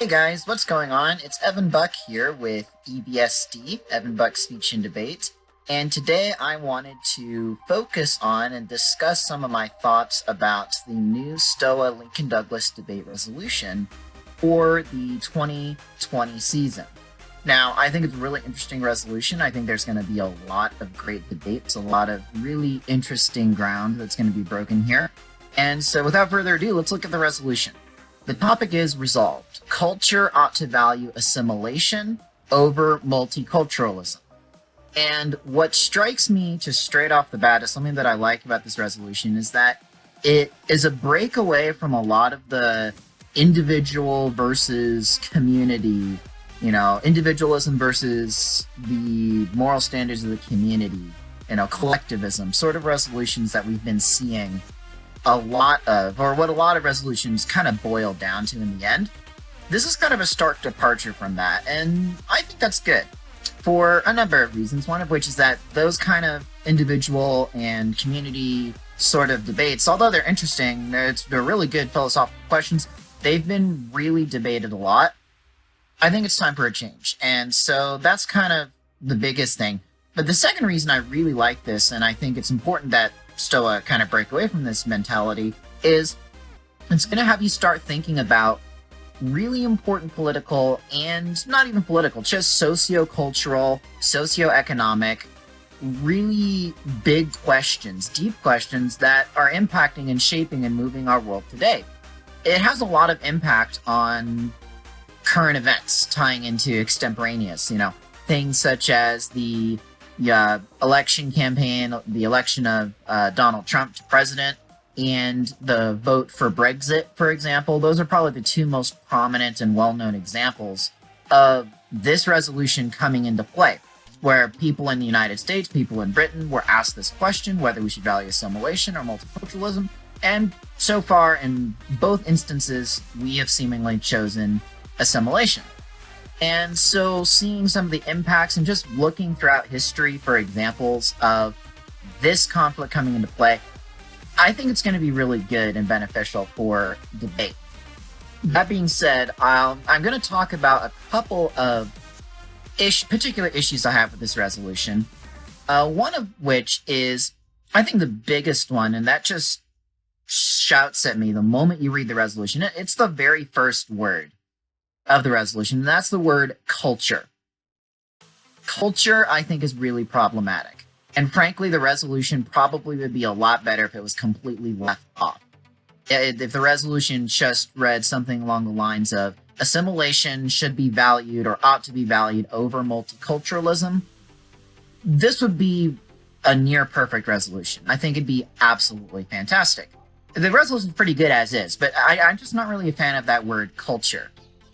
Hey guys, what's going on? It's Evan Buck here with EBSD, Evan Buck Speech and Debate, and today I wanted to focus on and discuss some of my thoughts about the new Stoa Lincoln-Douglas debate resolution for the 2020 season. Now, I think it's a really interesting resolution. I think there's going to be a lot of great debates, a lot of really interesting ground that's going to be broken here. And so without further ado, let's look at the resolution. The topic is resolved. Culture ought to value assimilation over multiculturalism. And what strikes me just straight off the bat is something that I like about this resolution is that it is a breakaway from a lot of the individual versus community, individualism versus the moral standards of the community, collectivism sort of resolutions that we've been seeing a lot of, or what a lot of resolutions kind of boil down to in the end. This is kind of a stark departure from that, and I think that's good for a number of reasons, one of which is that those kind of individual and community sort of debates, although they're interesting, they're really good philosophical questions, they've been really debated a lot. I think it's time for a change, and so that's kind of the biggest thing. But the second reason I really like this, and I think it's important that Stoa kind of break away from this mentality, is it's going to have you start thinking about really important political and not even political, just socio-cultural, socio-economic, really big questions, deep questions that are impacting and shaping and moving our world today. It has a lot of impact on current events tying into extemporaneous, things such as the election campaign, the election of Donald Trump to president, and the vote for Brexit, for example. Those are probably the two most prominent and well-known examples of this resolution coming into play, where people in the United States, people in Britain were asked this question, whether we should value assimilation or multiculturalism, and so far in both instances, we have seemingly chosen assimilation. And so seeing some of the impacts and just looking throughout history for examples of this conflict coming into play, I think it's going to be really good and beneficial for debate. That being said, I'm going to talk about a couple of particular issues I have with this resolution. One of which is, I think the biggest one, and that just shouts at me the moment you read the resolution. It's the very first word of the resolution, and that's the word culture. Culture, I think, is really problematic. And frankly, the resolution probably would be a lot better if it was completely left off. If the resolution just read something along the lines of assimilation should be valued or ought to be valued over multiculturalism, this would be a near perfect resolution. I think it'd be absolutely fantastic. The resolution's pretty good as is, but I'm just not really a fan of that word culture.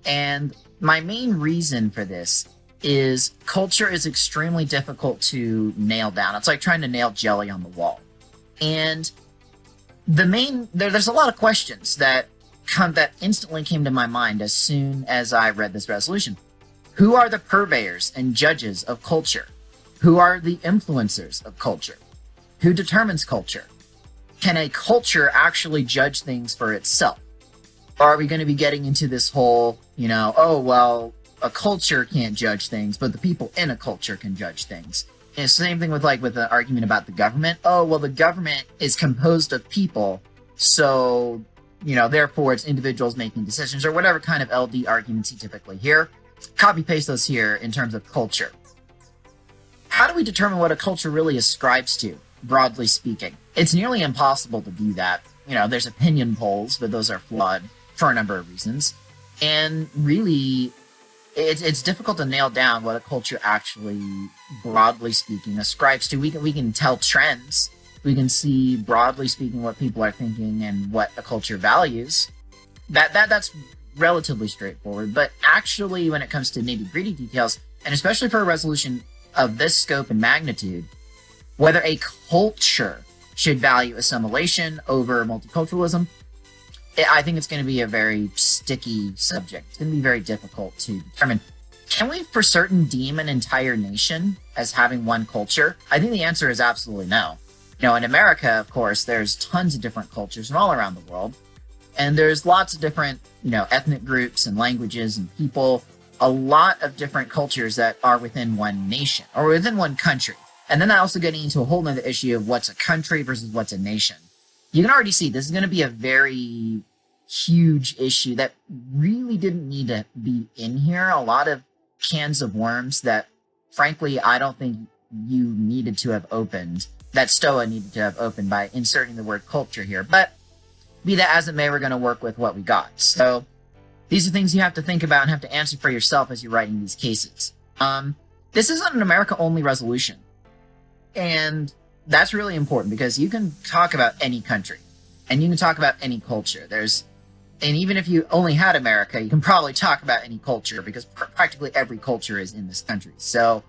And my main reason for this is culture is extremely difficult to nail down. It's like trying to nail jelly on the wall. And there's a lot of questions that instantly came to my mind as soon as I read this resolution. Who are the purveyors and judges of culture? Who are the influencers of culture? Who determines culture? Can a culture actually judge things for itself? Or are we going to be getting into this whole, a culture can't judge things, but the people in a culture can judge things? And it's the same thing with the argument about the government. Oh, well, the government is composed of people, so, therefore it's individuals making decisions, or whatever kind of LD arguments you typically hear. Copy paste those here in terms of culture. How do we determine what a culture really ascribes to, broadly speaking? It's nearly impossible to do that. There's opinion polls, but those are flawed for a number of reasons. And really, it's difficult to nail down what a culture actually, broadly speaking, ascribes to. We can tell trends. We can see, broadly speaking, what people are thinking and what a culture values. That's relatively straightforward. But actually, when it comes to nitty-gritty details, and especially for a resolution of this scope and magnitude, whether a culture should value assimilation over multiculturalism, I think it's going to be a very sticky subject. It's going to be very difficult to determine. Can we for certain deem an entire nation as having one culture? I think the answer is absolutely no. In America, of course, there's tons of different cultures from all around the world. And there's lots of different, ethnic groups and languages and people, a lot of different cultures that are within one nation or within one country. And then also getting into a whole nother issue of what's a country versus what's a nation. You can already see this is going to be a very huge issue that really didn't need to be in here. A lot of cans of worms that, frankly, I don't think you needed to have opened, that Stoa needed to have opened by inserting the word culture here. But be that as it may, we're going to work with what we got. So these are things you have to think about and have to answer for yourself as you're writing these cases. This isn't an America-only resolution. And that's really important because you can talk about any country and you can talk about any culture. And even if you only had America, you can probably talk about any culture because practically every culture is in this country. So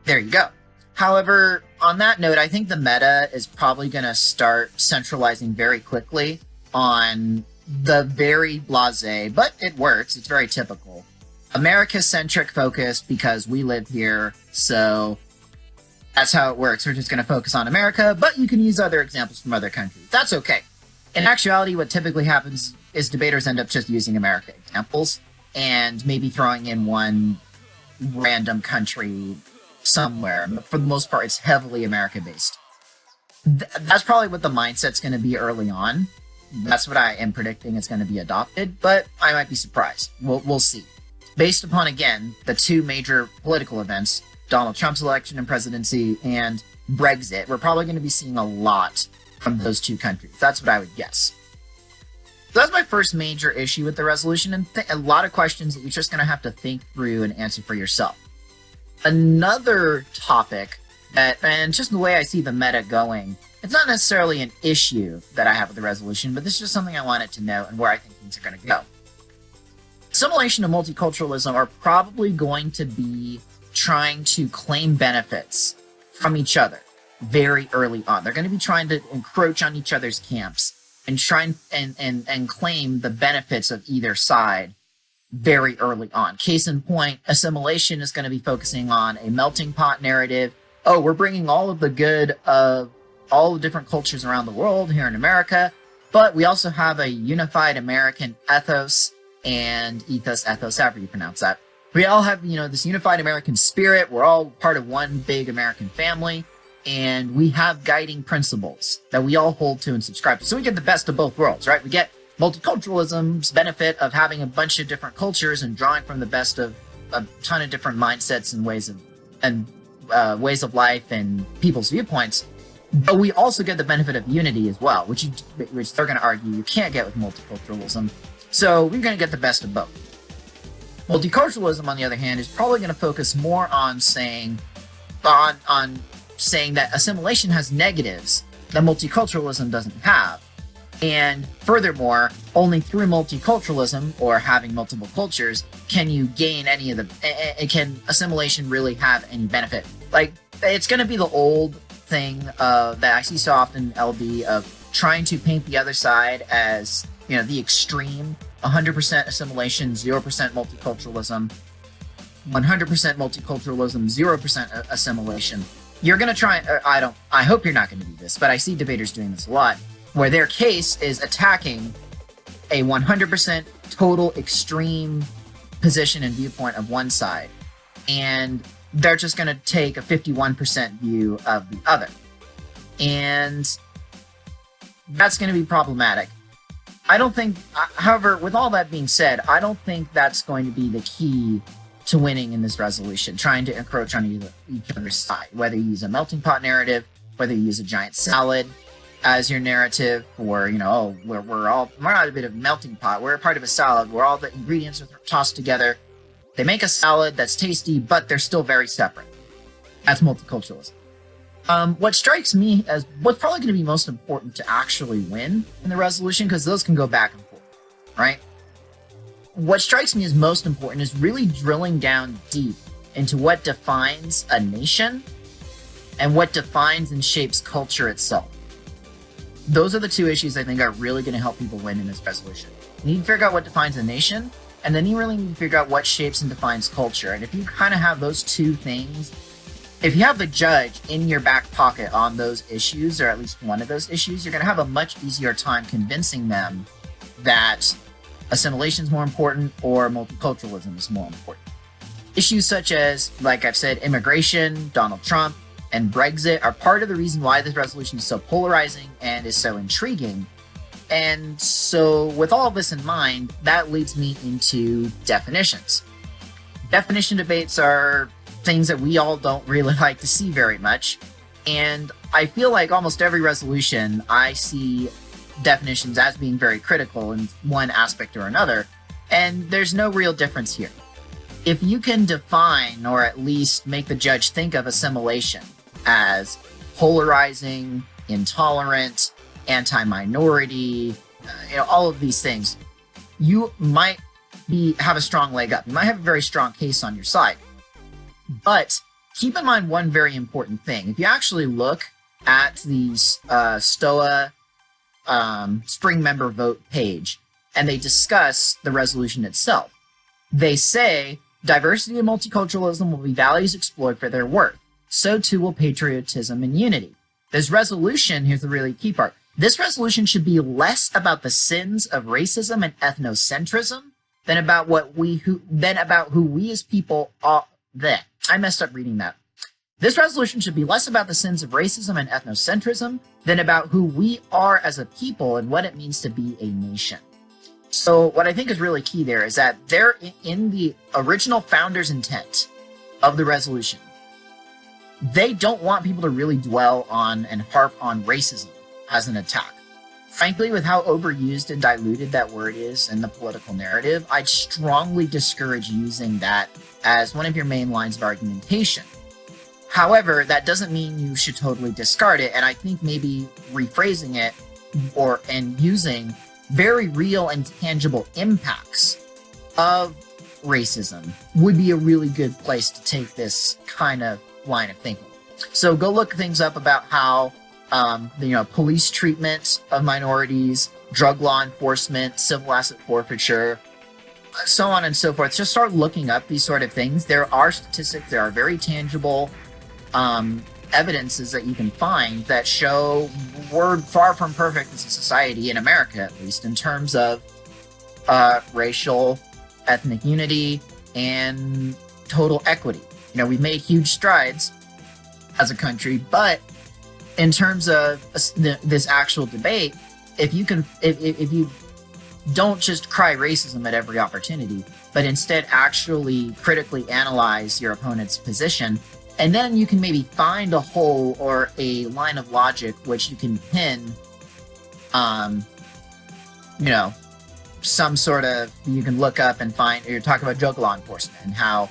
there you go. However, on that note, I think the meta is probably going to start centralizing very quickly on the very blasé, but it works. It's very typical. America-centric focus because we live here. So that's how it works. We're just going to focus on America, but you can use other examples from other countries. That's okay. In actuality, what typically happens is debaters end up just using America examples and maybe throwing in one random country somewhere. But for the most part, it's heavily America-based. That's probably what the mindset's going to be early on. That's what I am predicting is going to be adopted, but I might be surprised. We'll see. Based upon, again, the two major political events, Donald Trump's election and presidency and Brexit, we're probably going to be seeing a lot from those two countries. That's what I would guess. So that's my first major issue with the resolution, and a lot of questions that you're just going to have to think through and answer for yourself. Another topic and just the way I see the meta going, it's not necessarily an issue that I have with the resolution, but this is just something I wanted to know and where I think things are going to go. Assimilation and multiculturalism are probably going to be trying to claim benefits from each other very early on. They're going to be trying to encroach on each other's camps and try and claim the benefits of either side very early on. Case in point, assimilation is going to be focusing on a melting pot narrative. Oh, we're bringing all of the good of all the different cultures around the world here in America, but we also have a unified American ethos and ethos, however you pronounce that. We all have, this unified American spirit. We're all part of one big American family, and we have guiding principles that we all hold to and subscribe to. So we get the best of both worlds, right? We get multiculturalism's benefit of having a bunch of different cultures and drawing from the best of a ton of different mindsets and ways of life and people's viewpoints. But we also get the benefit of unity as well, which they're going to argue you can't get with multiculturalism. So we're going to get the best of both. Multiculturalism, on the other hand, is probably going to focus more on saying that assimilation has negatives that multiculturalism doesn't have. And furthermore, only through multiculturalism or having multiple cultures can you gain can assimilation really have any benefit? Like, it's going to be the old thing that I see so often in LD of trying to paint the other side as, the extreme, 100% assimilation, 0% multiculturalism, 100% multiculturalism, 0% assimilation. You're going to try, I hope you're not going to do this, but I see debaters doing this a lot, where their case is attacking a 100% total extreme position and viewpoint of one side, and they're just going to take a 51% view of the other. And that's going to be problematic. I don't think, however, with all that being said, I don't think that's going to be the key to winning in this resolution, trying to encroach on each other's side, whether you use a melting pot narrative, whether you use a giant salad as your narrative, or, we're not a bit of a melting pot, we're a part of a salad where all the ingredients are tossed together. They make a salad that's tasty, but they're still very separate. That's multiculturalism. What strikes me as what's probably going to be most important to actually win in the resolution, because those can go back and forth, right? What strikes me as most important is really drilling down deep into what defines a nation and what defines and shapes culture itself. Those are the two issues I think are really going to help people win in this resolution. You need to figure out what defines a nation, and then you really need to figure out what shapes and defines culture. And if you kind of have those two things, if you have the judge in your back pocket on those issues, or at least one of those issues, you're going to have a much easier time convincing them that assimilation is more important or multiculturalism is more important. Issues such as, like I've said, immigration, Donald Trump, and Brexit are part of the reason why this resolution is so polarizing and is so intriguing. And so with all of this in mind, that leads me into definitions. Definition debates are things that we all don't really like to see very much. And I feel like almost every resolution, I see definitions as being very critical in one aspect or another. And there's no real difference here. If you can define or at least make the judge think of assimilation as polarizing, intolerant, anti-minority, all of these things, you might have a strong leg up. You might have a very strong case on your side. But keep in mind one very important thing. If you actually look at the Stoa spring member vote page, and they discuss the resolution itself, they say, diversity and multiculturalism will be values explored for their worth. So too will patriotism and unity. This resolution, here's the really key part, this resolution should be less about the sins of racism and ethnocentrism than about who we as people are. I messed up reading that. This resolution should be less about the sins of racism and ethnocentrism than about who we are as a people and what it means to be a nation. So what I think is really key there is that they're in the original founder's intent of the resolution. They don't want people to really dwell on and harp on racism as an attack. Frankly, with how overused and diluted that word is in the political narrative, I'd strongly discourage using that as one of your main lines of argumentation. However, that doesn't mean you should totally discard it, and I think maybe rephrasing it and using very real and tangible impacts of racism would be a really good place to take this kind of line of thinking. So go look things up about how police treatment of minorities, drug law enforcement, civil asset forfeiture, so on and so forth. Just start looking up these sort of things. There are statistics, there are very tangible evidences that you can find that show we're far from perfect as a society, in America at least, in terms of racial, ethnic unity, and total equity. We've made huge strides as a country, but in terms of this actual debate, if you don't just cry racism at every opportunity, but instead actually critically analyze your opponent's position, and then you can maybe find a hole or a line of logic which you can pin, some sort of, you can look up and find, you're talking about drug law enforcement and how,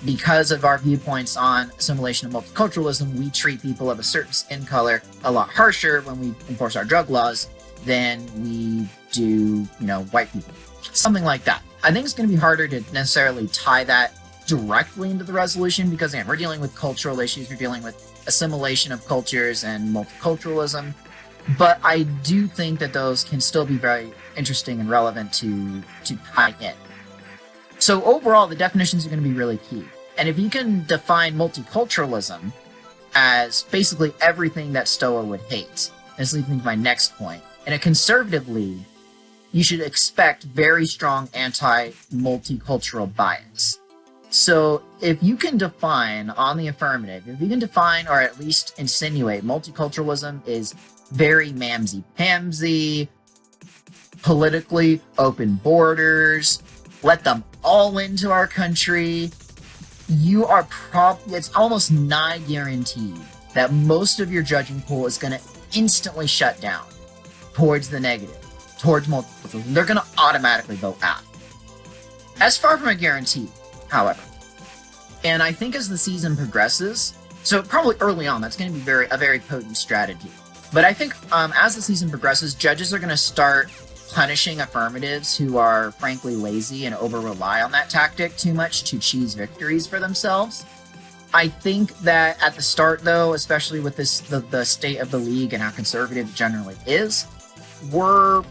because of our viewpoints on assimilation and multiculturalism, we treat people of a certain skin color a lot harsher when we enforce our drug laws than we do, white people. Something like that. I think it's going to be harder to necessarily tie that directly into the resolution because, again, we're dealing with cultural issues, we're dealing with assimilation of cultures and multiculturalism. But I do think that those can still be very interesting and relevant to tie in. So overall, the definitions are going to be really key. And if you can define multiculturalism as basically everything that Stoa would hate, this leads me to my next point. In a conservative league, you should expect very strong anti-multicultural bias. So if you can define on the affirmative, if you can define or at least insinuate multiculturalism is very mamsy-pamsy, politically open borders, let them all into our country, it's almost nigh guaranteed that most of your judging pool is going to instantly shut down towards the negative, towards multiculturalism. They're going to automatically vote out. As far from a guarantee, however, and I think as the season progresses, so probably early on, that's going to be a very potent strategy. But I think as the season progresses, judges are going to start punishing affirmatives who are frankly lazy and over-rely on that tactic too much to cheese victories for themselves. I think that at the start, though, especially with the state of the league and how conservative it generally is, you're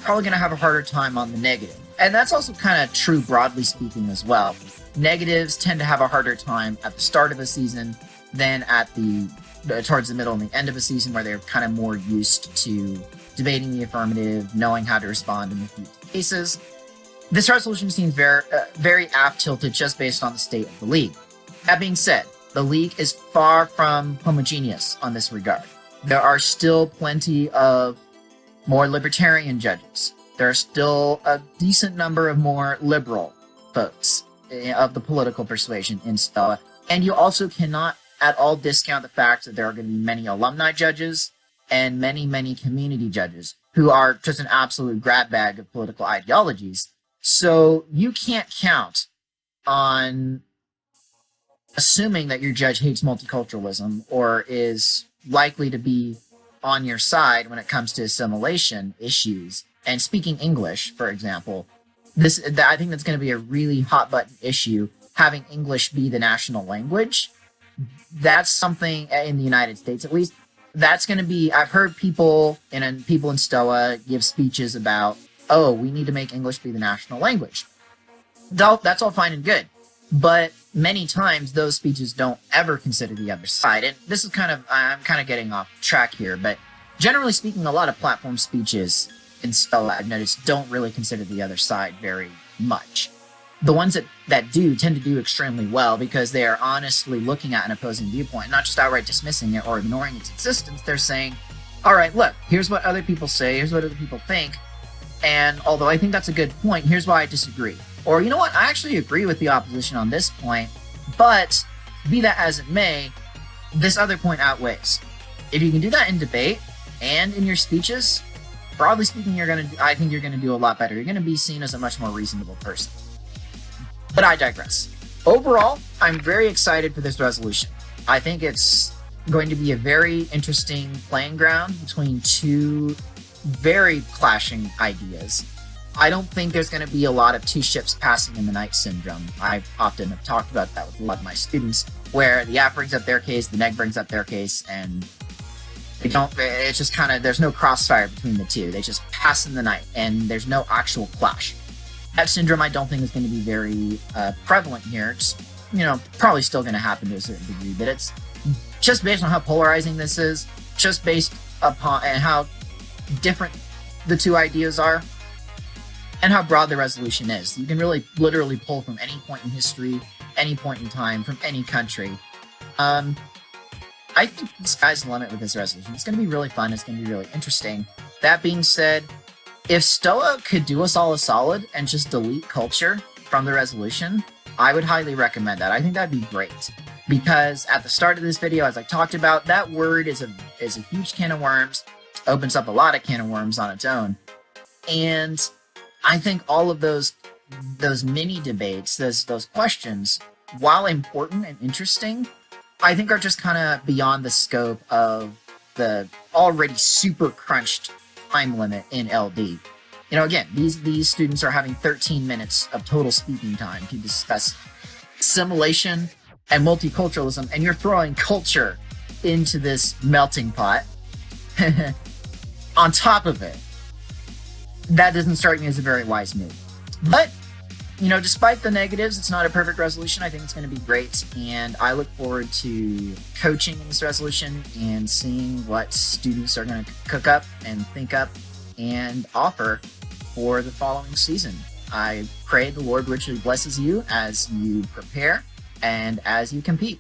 probably going to have a harder time on the negative. And that's also kind of true broadly speaking as well. Negatives tend to have a harder time at the start of a season than at towards the middle and the end of a season, where they're kind of more used to debating the affirmative, knowing how to respond in a few cases. This resolution seems very apt tilted just based on the state of the league. That being said, the league is far from homogeneous on this regard. There are still plenty of more libertarian judges. There are still a decent number of more liberal folks of the political persuasion in Stoa. And you also cannot at all discount the fact that there are going to be many alumni judges and many, many community judges who are just an absolute grab bag of political ideologies. So you can't count on assuming that your judge hates multiculturalism or is likely to be on your side when it comes to assimilation issues and speaking English, for example. I think that's going to be a really hot button issue, having English be the national language. That's something in the United States, at least. That's going to be, I've heard people in Stoa give speeches about, oh, we need to make English be the national language. That's all fine and good. But many times those speeches don't ever consider the other side. And this is I'm kind of getting off track here, but generally speaking, a lot of platform speeches in Stoa, I've noticed, don't really consider the other side very much. The ones that do tend to do extremely well because they are honestly looking at an opposing viewpoint, not just outright dismissing it or ignoring its existence. They're saying, all right, look, here's what other people say, here's what other people think, and although I think that's a good point, here's why I disagree. Or, you know what, I actually agree with the opposition on this point, but be that as it may, this other point outweighs. If you can do that in debate and in your speeches, broadly speaking, I think you're going to do a lot better. You're going to be seen as a much more reasonable person. But I digress. Overall, I'm very excited for this resolution. I think it's going to be a very interesting playing ground between two very clashing ideas. I don't think there's going to be a lot of two ships passing in the night syndrome. I often have talked about that with a lot of my students, where the app brings up their case, the neg brings up their case, and it's just there's no crossfire between the two. They just pass in the night, and there's no actual clash. That syndrome I don't think is going to be very prevalent here. It's, probably still going to happen to a certain degree, but it's just based on how polarizing this is, just based upon and how different the two ideas are, and how broad the resolution is. You can really literally pull from any point in history, any point in time, from any country. I think the sky's the limit with this resolution. It's going to be really fun. It's going to be really interesting. That being said, if Stoa could do us all a solid and just delete culture from the resolution, I would highly recommend that. I think that'd be great. Because at the start of this video, as I talked about, that word is a huge can of worms, opens up a lot of can of worms on its own. And I think all of those mini debates, those questions, while important and interesting, I think are just kind of beyond the scope of the already super crunched time limit in LD. Again, these students are having 13 minutes of total speaking time to discuss assimilation and multiculturalism, and you're throwing culture into this melting pot on top of it. That doesn't strike me as a very wise move. But, despite the negatives, it's not a perfect resolution. I think it's going to be great, and I look forward to coaching in this resolution and seeing what students are going to cook up and think up and offer for the following season. I pray the Lord richly blesses you as you prepare and as you compete.